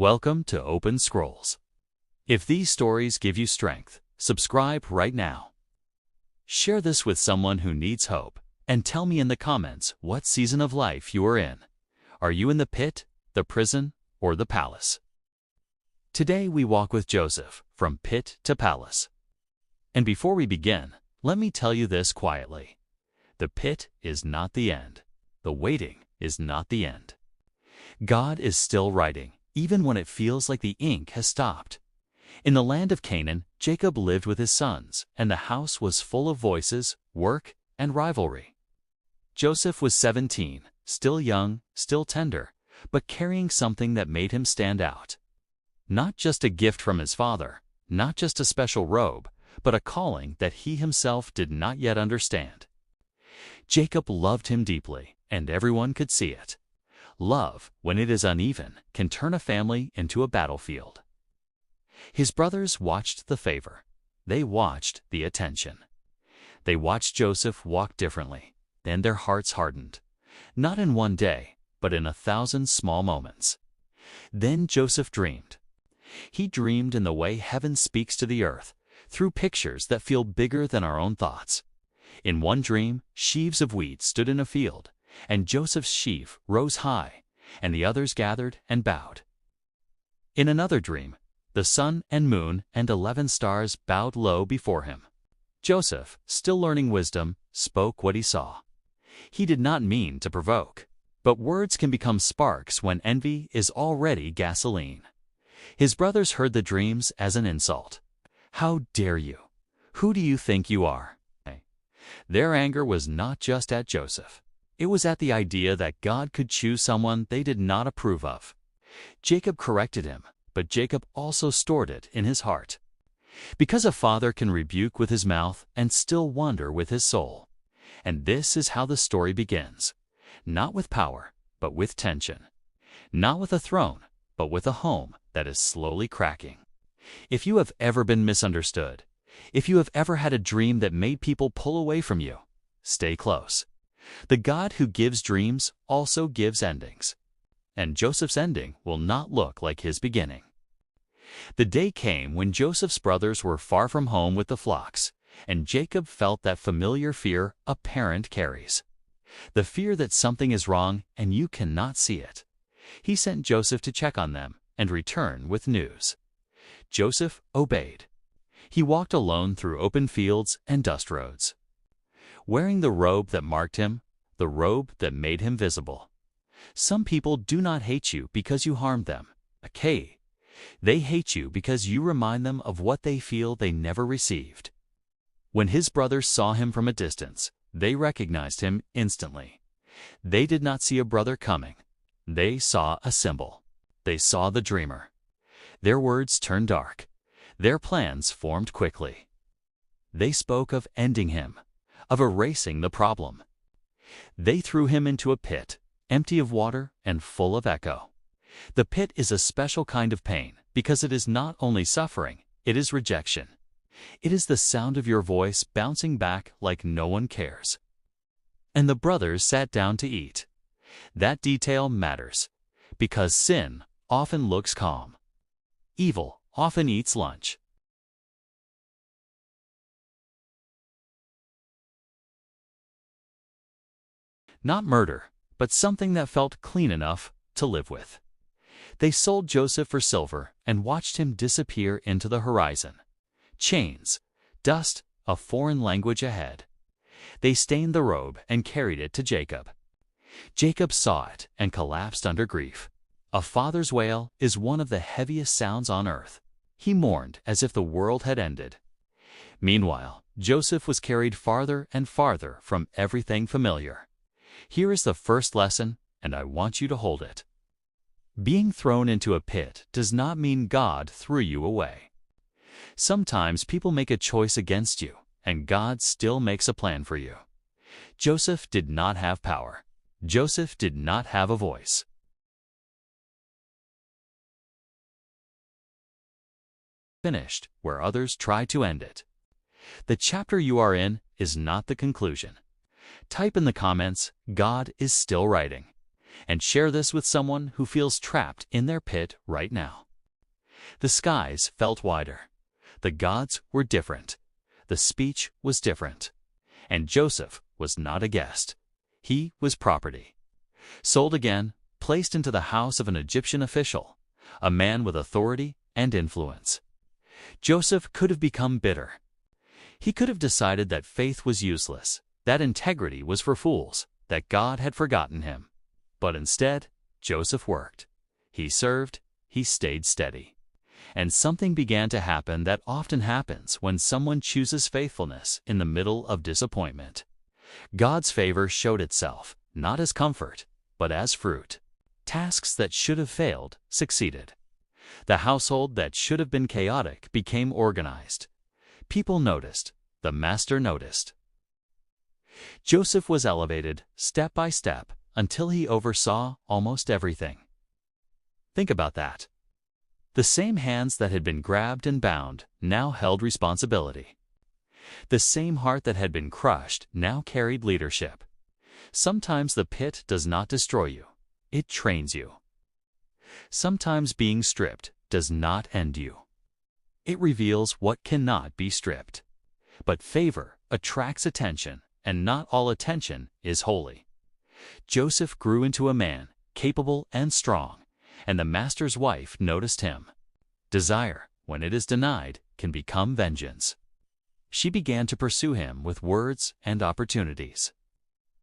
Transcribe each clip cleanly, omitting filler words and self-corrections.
Welcome to Open Scrolls. If these stories give you strength, subscribe right now. Share this with someone who needs hope, and tell me in the comments what season of life you are in. Are you in the pit, the prison, or the palace? Today we walk with Joseph from pit to palace. And before we begin, let me tell you this quietly. The pit is not the end. The waiting is not the end. God is still writing, even when it feels like the ink has stopped. In the land of Canaan, Jacob lived with his sons, and the house was full of voices, work, and rivalry. Joseph was 17, still young, still tender, but carrying something that made him stand out. Not just a gift from his father, not just a special robe, but a calling that he himself did not yet understand. Jacob loved him deeply, and everyone could see it. Love, when it is uneven, can turn a family into a battlefield. His brothers watched the favor. They watched the attention. They watched Joseph walk differently, and their hearts hardened. Not in one day, but in 1,000 small moments. Then Joseph dreamed. He dreamed in the way heaven speaks to the earth, through pictures that feel bigger than our own thoughts. In one dream, sheaves of wheat stood in a field, and Joseph's sheaf rose high, and the others gathered and bowed. In another dream, the sun and moon and 11 stars bowed low before him. Joseph, still learning wisdom, spoke what he saw. He did not mean to provoke, but words can become sparks when envy is already gasoline. His brothers heard the dreams as an insult. How dare you? Who do you think you are? Their anger was not just at Joseph. It was at the idea that God could choose someone they did not approve of. Jacob corrected him, but Jacob also stored it in his heart. Because a father can rebuke with his mouth and still wonder with his soul. And this is how the story begins. Not with power, but with tension. Not with a throne, but with a home that is slowly cracking. If you have ever been misunderstood, if you have ever had a dream that made people pull away from you, stay close. The God who gives dreams also gives endings. And Joseph's ending will not look like his beginning. The day came when Joseph's brothers were far from home with the flocks, and Jacob felt that familiar fear a parent carries. The fear that something is wrong and you cannot see it. He sent Joseph to check on them and return with news. Joseph obeyed. He walked alone through open fields and dust roads, wearing the robe that marked him, the robe that made him visible. Some people do not hate you because you harmed them. Okay. They hate you because you remind them of what they feel they never received. When his brothers saw him from a distance, they recognized him instantly. They did not see a brother coming. They saw a symbol. They saw the dreamer. Their words turned dark. Their plans formed quickly. They spoke of ending him, of erasing the problem. They threw him into a pit, empty of water and full of echo. The pit is a special kind of pain because it is not only suffering, it is rejection. It is the sound of your voice bouncing back like no one cares. And the brothers sat down to eat. That detail matters, because sin often looks calm. Evil often eats lunch. Not murder, but something that felt clean enough to live with. They sold Joseph for silver and watched him disappear into the horizon. Chains, dust, a foreign language ahead. They stained the robe and carried it to Jacob. Jacob saw it and collapsed under grief. A father's wail is one of the heaviest sounds on earth. He mourned as if the world had ended. Meanwhile, Joseph was carried farther and farther from everything familiar. Here is the first lesson, and I want you to hold it. Being thrown into a pit does not mean God threw you away. Sometimes people make a choice against you, and God still makes a plan for you. Joseph did not have power. Joseph did not have a voice. Finished where others try to end it. The chapter you are in is not the conclusion. Type in the comments, God is still writing. and share this with someone who feels trapped in their pit right now. The skies felt wider. The gods were different. The speech was different. And Joseph was not a guest. He was property. Sold again, placed into the house of an Egyptian official, a man with authority and influence. Joseph could have become bitter. He could have decided that faith was useless, that integrity was for fools, that God had forgotten him. But instead, Joseph worked. He served. He stayed steady. And something began to happen that often happens when someone chooses faithfulness in the middle of disappointment. God's favor showed itself, not as comfort, but as fruit. Tasks that should have failed succeeded. The household that should have been chaotic became organized. People noticed. The master noticed. Joseph was elevated step by step until he oversaw almost everything. Think about that. The same hands that had been grabbed and bound now held responsibility. The same heart that had been crushed now carried leadership. Sometimes the pit does not destroy you. It trains you. Sometimes being stripped does not end you. It reveals what cannot be stripped. But favor attracts attention, and not all attention is holy. Joseph grew into a man, capable and strong, and the master's wife noticed him. Desire, when it is denied, can become vengeance. She began to pursue him with words and opportunities.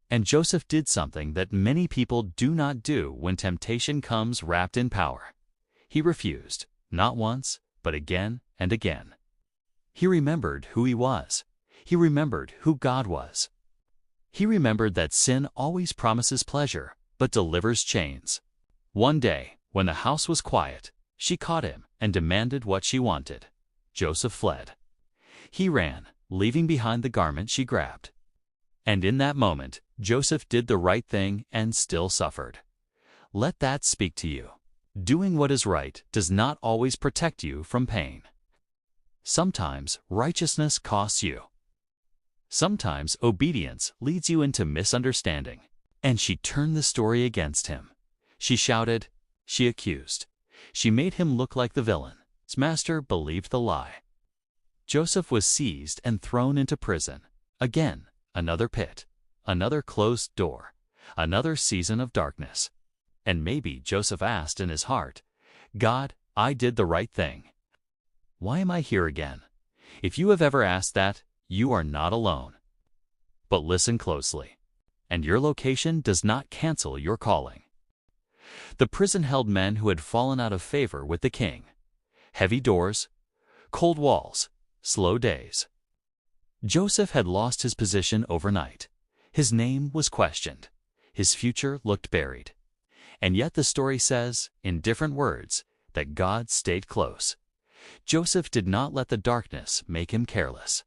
And Joseph did something that many people do not do when temptation comes wrapped in power. He refused, not once, but again and again. He remembered who he was. He remembered who God was. He remembered that sin always promises pleasure, but delivers chains. One day, when the house was quiet, she caught him and demanded what she wanted. Joseph fled. He ran, leaving behind the garment she grabbed. And in that moment, Joseph did the right thing and still suffered. Let that speak to you. Doing what is right does not always protect you from pain. Sometimes righteousness costs you. Sometimes obedience leads you into misunderstanding. And she turned the story against him. She shouted. She accused. She made him look like the villain. His master believed the lie. Joseph was seized and thrown into prison. Again, another pit, another closed door, another season of darkness. And maybe Joseph asked in his heart, God, I did the right thing. Why am I here again? If you have ever asked that, you are not alone. But listen closely. And your location does not cancel your calling. The prison held men who had fallen out of favor with the king. Heavy doors, cold walls, slow days. Joseph had lost his position overnight. His name was questioned. His future looked buried. And yet the story says, in different words, that God stayed close. Joseph did not let the darkness make him careless.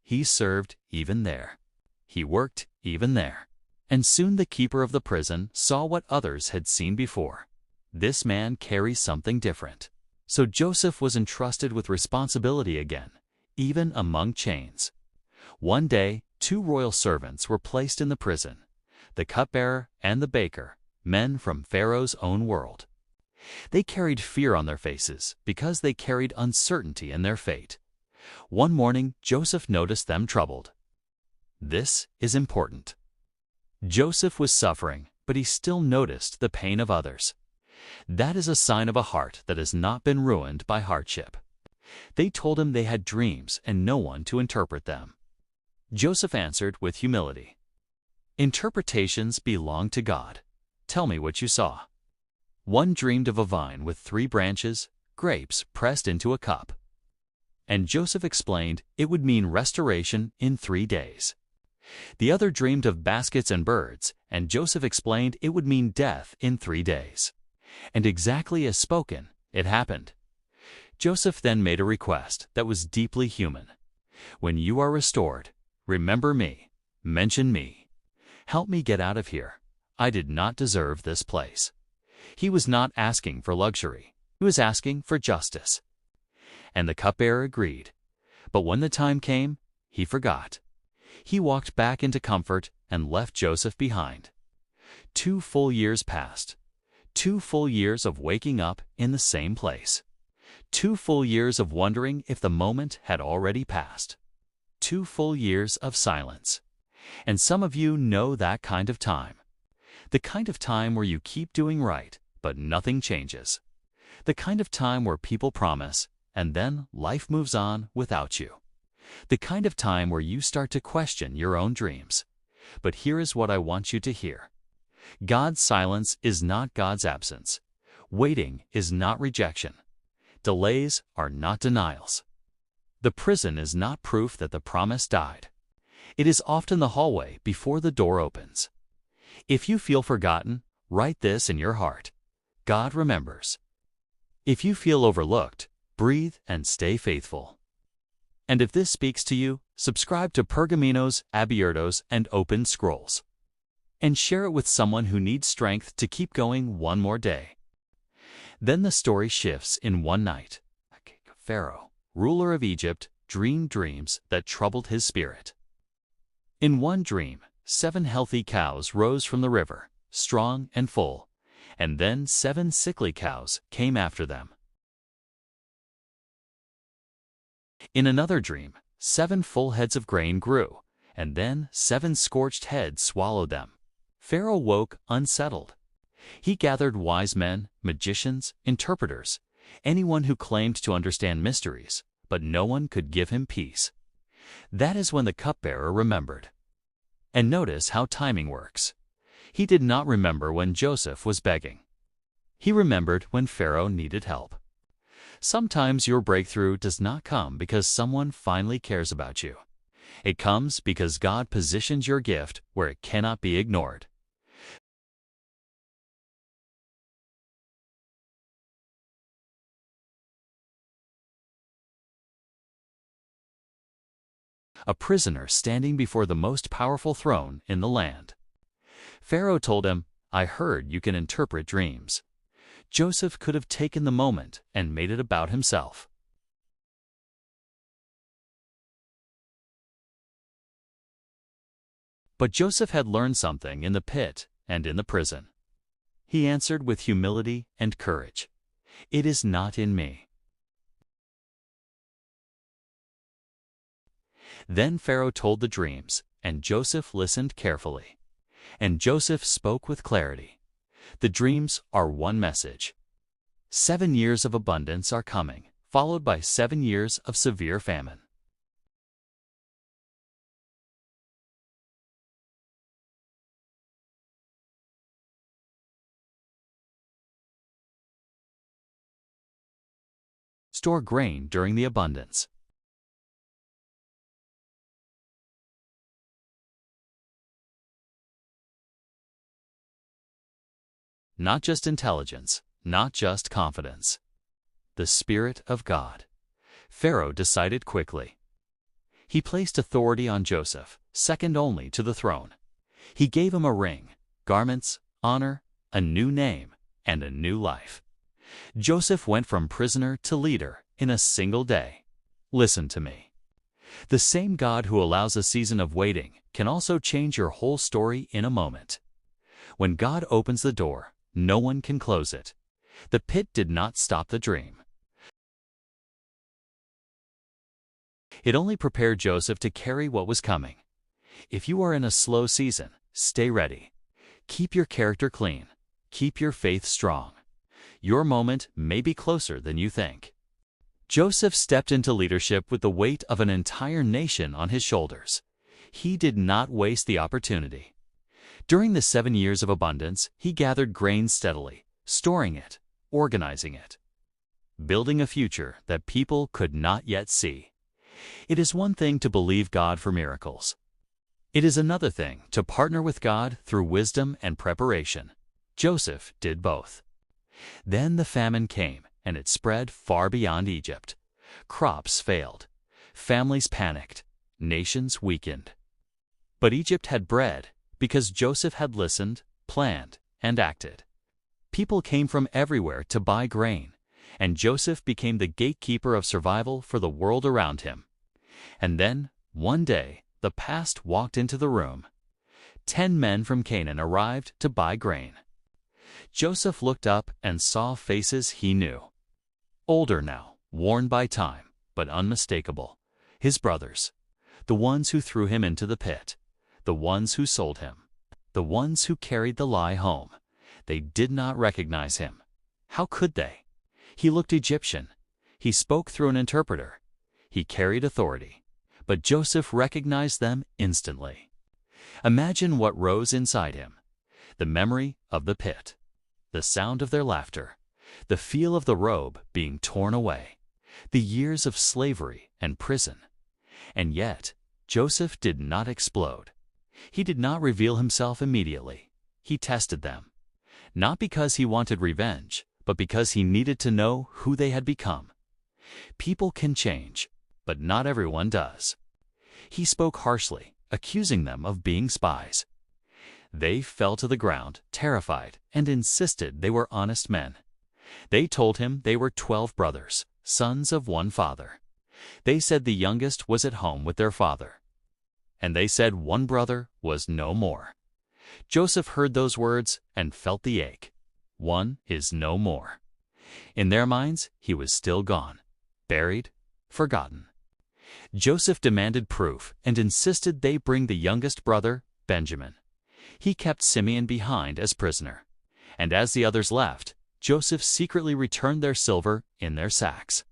He served even there. He worked even there. And soon the keeper of the prison saw what others had seen before. This man carries something different. So Joseph was entrusted with responsibility again, even among chains. One day, 2 royal servants were placed in the prison, the cupbearer and the baker, men from Pharaoh's own world. They carried fear on their faces because they carried uncertainty in their fate. One morning, Joseph noticed them troubled. This is important. Joseph was suffering, but he still noticed the pain of others. That is a sign of a heart that has not been ruined by hardship. They told him they had dreams and no one to interpret them. Joseph answered with humility. Interpretations belong to God. Tell me what you saw. One dreamed of a vine with 3 branches, grapes pressed into a cup. And Joseph explained it would mean restoration in 3 days. The other dreamed of baskets and birds, and Joseph explained it would mean death in 3 days. And exactly as spoken, it happened. Joseph then made a request that was deeply human. When you are restored, remember me, mention me. Help me get out of here. I did not deserve this place. He was not asking for luxury. He was asking for justice. And the cupbearer agreed. But when the time came, he forgot. He walked back into comfort and left Joseph behind. 2 full years passed. 2 full years of waking up in the same place. 2 full years of wondering if the moment had already passed. 2 full years of silence. And some of you know that kind of time. The kind of time where you keep doing right, but nothing changes. The kind of time where people promise, and then life moves on without you. The kind of time where you start to question your own dreams. But here is what I want you to hear. God's silence is not God's absence. Waiting is not rejection. Delays are not denials. The prison is not proof that the promise died. It is often the hallway before the door opens. If you feel forgotten, write this in your heart. God remembers. If you feel overlooked, breathe and stay faithful. And if this speaks to you, subscribe to Pergaminos, Abiertos, and Open Scrolls. And share it with someone who needs strength to keep going one more day. Then the story shifts in one night. Pharaoh, ruler of Egypt, dreamed dreams that troubled his spirit. In one dream, 7 healthy cows rose from the river, strong and full, and then 7 sickly cows came after them. In another dream, 7 full heads of grain grew, and then 7 scorched heads swallowed them. Pharaoh woke unsettled. He gathered wise men, magicians, interpreters, anyone who claimed to understand mysteries, but no one could give him peace. That is when the cupbearer remembered. And notice how timing works. He did not remember when Joseph was begging. He remembered when Pharaoh needed help. Sometimes your breakthrough does not come because someone finally cares about you. It comes because God positions your gift where it cannot be ignored. A prisoner standing before the most powerful throne in the land. Pharaoh told him, "I heard you can interpret dreams." Joseph could have taken the moment and made it about himself. But Joseph had learned something in the pit and in the prison. He answered with humility and courage, "It is not in me." Then Pharaoh told the dreams, and Joseph listened carefully. And Joseph spoke with clarity. The dreams are one message. 7 years of abundance are coming, followed by 7 years of severe famine. Store grain during the abundance. Not just intelligence, not just confidence. The Spirit of God. Pharaoh decided quickly. He placed authority on Joseph, second only to the throne. He gave him a ring, garments, honor, a new name, and a new life. Joseph went from prisoner to leader in a single day. Listen to me. The same God who allows a season of waiting can also change your whole story in a moment. When God opens the door, no one can close it. The pit did not stop the dream. It only prepared Joseph to carry what was coming. If you are in a slow season, stay ready. Keep your character clean. Keep your faith strong. Your moment may be closer than you think. Joseph stepped into leadership with the weight of an entire nation on his shoulders. He did not waste the opportunity. During the 7 years of abundance, he gathered grain steadily, storing it, organizing it, building a future that people could not yet see. It is one thing to believe God for miracles. It is another thing to partner with God through wisdom and preparation. Joseph did both. Then the famine came, and it spread far beyond Egypt. Crops failed. Families panicked. Nations weakened. But Egypt had bread, because Joseph had listened, planned, and acted. People came from everywhere to buy grain, and Joseph became the gatekeeper of survival for the world around him. And then, one day, the past walked into the room. 10 men from Canaan arrived to buy grain. Joseph looked up and saw faces he knew. Older now, worn by time, but unmistakable. His brothers, the ones who threw him into the pit, the ones who sold him, the ones who carried the lie home. They did not recognize him. How could they? He looked Egyptian. He spoke through an interpreter. He carried authority. But Joseph recognized them instantly. Imagine what rose inside him. The memory of the pit, the sound of their laughter, the feel of the robe being torn away, the years of slavery and prison. And yet, Joseph did not explode. He did not reveal himself immediately. He tested them. Not because he wanted revenge, but because he needed to know who they had become. People can change, but not everyone does. He spoke harshly, accusing them of being spies. They fell to the ground, terrified, and insisted they were honest men. They told him they were 12 brothers, sons of one father. They said the youngest was at home with their father. And they said one brother was no more. Joseph heard those words and felt the ache. One is no more. In their minds, he was still gone, buried, forgotten. Joseph demanded proof and insisted they bring the youngest brother, Benjamin. He kept Simeon behind as prisoner. And as the others left, Joseph secretly returned their silver in their sacks.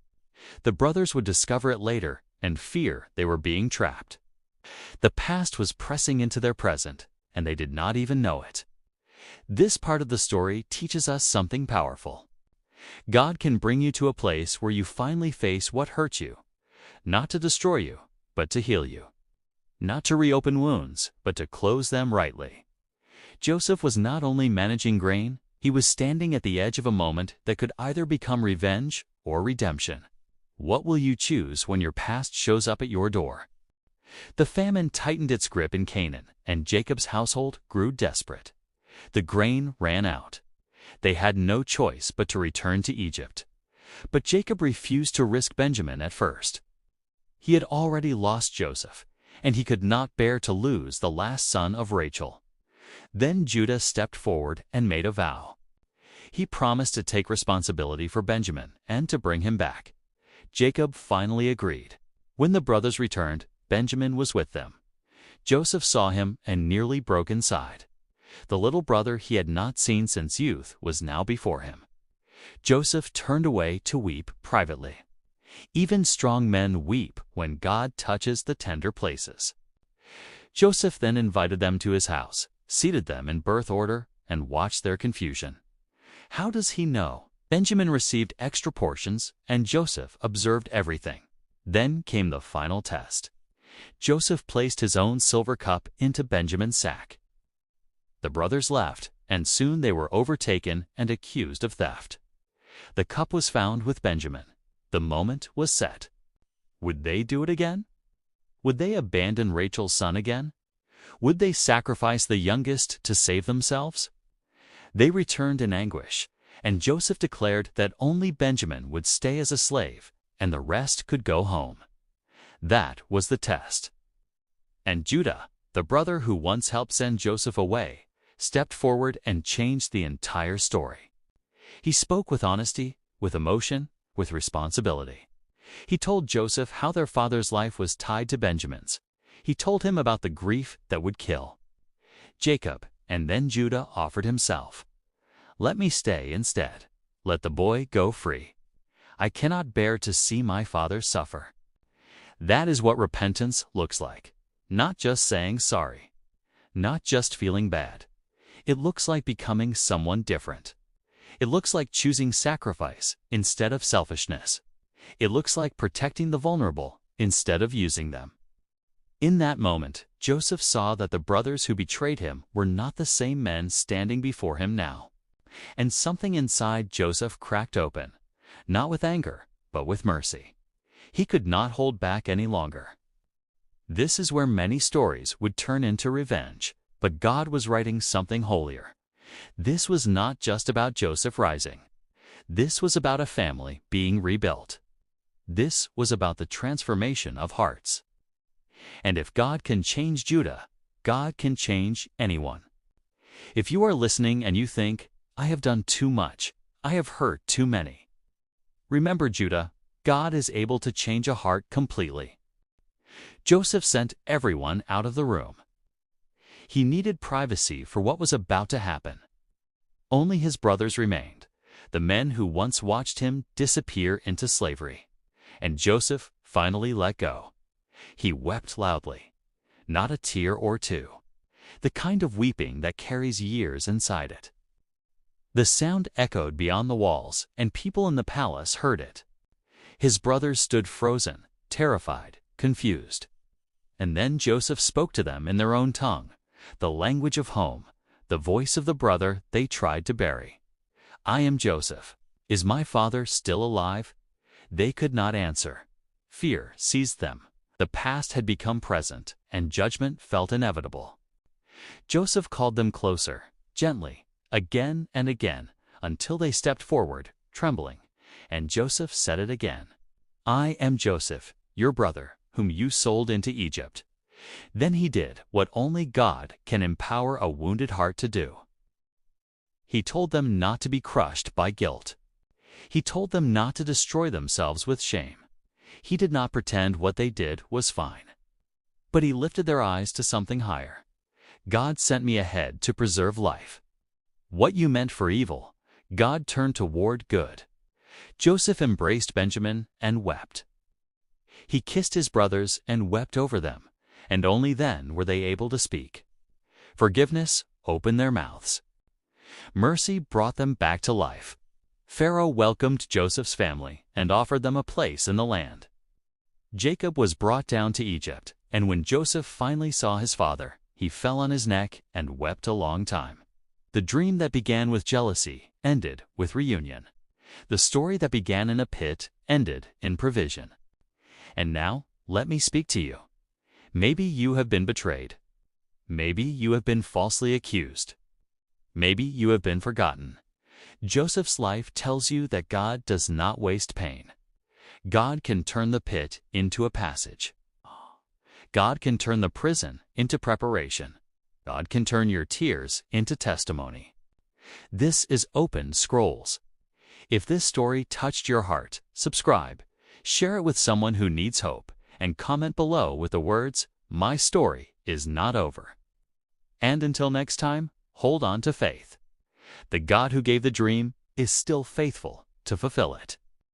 The brothers would discover it later and fear they were being trapped. The past was pressing into their present, and they did not even know it. This part of the story teaches us something powerful. God can bring you to a place where you finally face what hurt you, not to destroy you, but to heal you. Not to reopen wounds, but to close them rightly. Joseph was not only managing grain, he was standing at the edge of a moment that could either become revenge or redemption. What will you choose when your past shows up at your door? The famine tightened its grip in Canaan, and Jacob's household grew desperate. The grain ran out. They had no choice but to return to Egypt. But Jacob refused to risk Benjamin at first. He had already lost Joseph, and he could not bear to lose the last son of Rachel. Then Judah stepped forward and made a vow. He promised to take responsibility for Benjamin and to bring him back. Jacob finally agreed. When the brothers returned, Benjamin was with them. Joseph saw him and nearly broke inside. The little brother he had not seen since youth was now before him. Joseph turned away to weep privately. Even strong men weep when God touches the tender places. Joseph then invited them to his house, seated them in birth order, and watched their confusion. How does he know? Benjamin received extra portions, and Joseph observed everything. Then came the final test. Joseph placed his own silver cup into Benjamin's sack. The brothers left, and soon they were overtaken and accused of theft. The cup was found with Benjamin. The moment was set. Would they do it again? Would they abandon Rachel's son again? Would they sacrifice the youngest to save themselves? They returned in anguish, and Joseph declared that only Benjamin would stay as a slave, and the rest could go home. That was the test. And Judah, the brother who once helped send Joseph away, stepped forward and changed the entire story. He spoke with honesty, with emotion, with responsibility. He told Joseph how their father's life was tied to Benjamin's. He told him about the grief that would kill. Jacob and then Judah offered himself. Let me stay instead. Let the boy go free. I cannot bear to see my father suffer. That is what repentance looks like. Not just saying sorry. Not just feeling bad. It looks like becoming someone different. It looks like choosing sacrifice instead of selfishness. It looks like protecting the vulnerable instead of using them. In that moment, Joseph saw that the brothers who betrayed him were not the same men standing before him now. And something inside Joseph cracked open, not with anger, but with mercy. He could not hold back any longer. This is where many stories would turn into revenge, but God was writing something holier. This was not just about Joseph rising. This was about a family being rebuilt. This was about the transformation of hearts. And if God can change Judah, God can change anyone. If you are listening and you think, I have done too much, I have hurt too many, remember, Judah, God is able to change a heart completely. Joseph sent everyone out of the room. He needed privacy for what was about to happen. Only his brothers remained, the men who once watched him disappear into slavery. And Joseph finally let go. He wept loudly, not a tear or two, the kind of weeping that carries years inside it. The sound echoed beyond the walls, and people in the palace heard it. His brothers stood frozen, terrified, confused. And then Joseph spoke to them in their own tongue, the language of home, the voice of the brother they tried to bury. I am Joseph. Is my father still alive? They could not answer. Fear seized them. The past had become present, and judgment felt inevitable. Joseph called them closer, gently, again and again, until they stepped forward, trembling. And Joseph said it again. I am Joseph, your brother, whom you sold into Egypt. Then he did what only God can empower a wounded heart to do. He told them not to be crushed by guilt. He told them not to destroy themselves with shame. He did not pretend what they did was fine. But he lifted their eyes to something higher. God sent me ahead to preserve life. What you meant for evil, God turned toward good. Joseph embraced Benjamin and wept. He kissed his brothers and wept over them, and only then were they able to speak. Forgiveness opened their mouths. Mercy brought them back to life. Pharaoh welcomed Joseph's family and offered them a place in the land. Jacob was brought down to Egypt, and when Joseph finally saw his father, he fell on his neck and wept a long time. The dream that began with jealousy ended with reunion. The story that began in a pit ended in provision. And now, let me speak to you. Maybe you have been betrayed. Maybe you have been falsely accused. Maybe you have been forgotten. Joseph's life tells you that God does not waste pain. God can turn the pit into a passage. God can turn the prison into preparation. God can turn your tears into testimony. This is Open Scrolls. If this story touched your heart, subscribe, share it with someone who needs hope, and comment below with the words, "My story is not over." And until next time, hold on to faith. The God who gave the dream is still faithful to fulfill it.